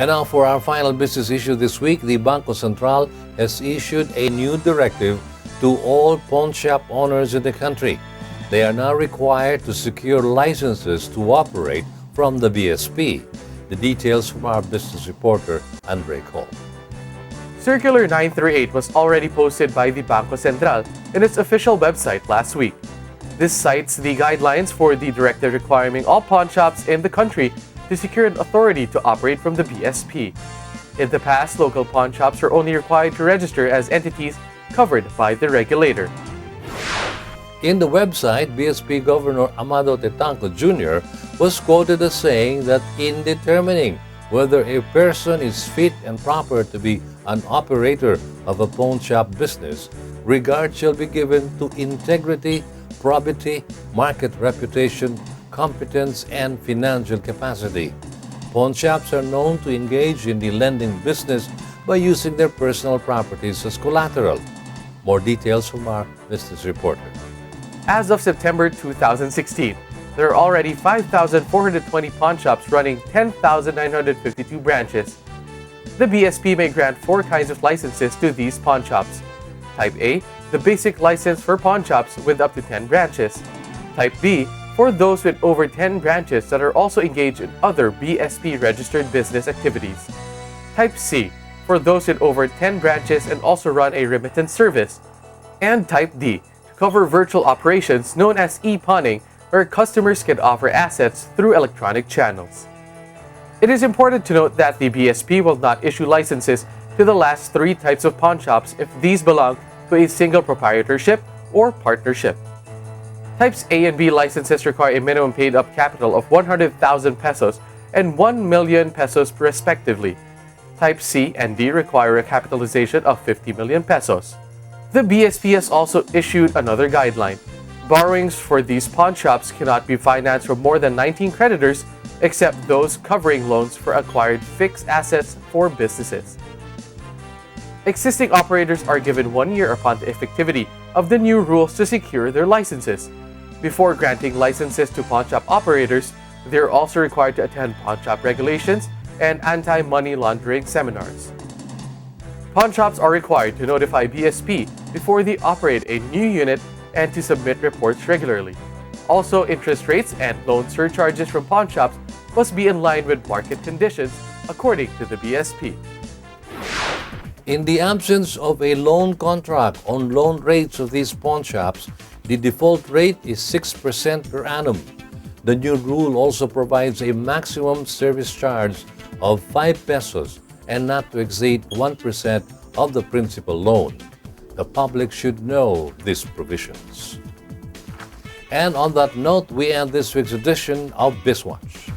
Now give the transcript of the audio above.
And now for our final business issue this week, the Bangko Sentral has issued a new directive to all pawn shop owners in the country. They are now required to secure licenses to operate from the BSP. The details from our business reporter, Andre Cole. Circular 938 was already posted by the Bangko Sentral in its official website last week. This cites the guidelines for the directive requiring all pawn shops in the country to secure an authority to operate from the BSP. In the past, local pawn shops were only required to register as entities covered by the regulator. In the website, BSP Governor Amado Tetangco Jr. was quoted as saying that in determining whether a person is fit and proper to be an operator of a pawn shop business, regard shall be given to integrity, probity, market reputation, competence, and financial capacity. Pawn shops are known to engage in the lending business by using their personal properties as collateral. More details from our business reporter. As of September 2016, there are already 5,420 pawn shops running 10,952 branches. The BSP may grant 4 kinds of licenses to these pawn shops. Type A, the basic license for pawn shops with up to 10 branches. Type B, for those with over 10 branches that are also engaged in other BSP-registered business activities. Type C, for those with over 10 branches and also run a remittance service. And Type D, to cover virtual operations known as e-pawning, where customers can offer assets through electronic channels. It is important to note that the BSP will not issue licenses to the last 3 types of pawn shops if these belong to a single proprietorship or partnership. Types A and B licenses require a minimum paid-up capital of 100,000 pesos and 1 million pesos respectively. Type C and D require a capitalization of 50 million pesos. The BSP has also issued another guideline. Borrowings for these pawn shops cannot be financed from more than 19 creditors except those covering loans for acquired fixed assets for businesses. Existing operators are given 1 year upon the effectivity of the new rules to secure their licenses. Before granting licenses to pawn shop operators, they are also required to attend pawn shop regulations and anti-money laundering seminars. Pawn shops are required to notify BSP before they operate a new unit and to submit reports regularly. Also, interest rates and loan surcharges from pawn shops must be in line with market conditions according to the BSP. In the absence of a loan contract on loan rates of these pawn shops, the default rate is 6% per annum. The new rule also provides a maximum service charge of 5 pesos and not to exceed 1% of the principal loan. The public should know these provisions. And on that note, we end this week's edition of Bizwatch.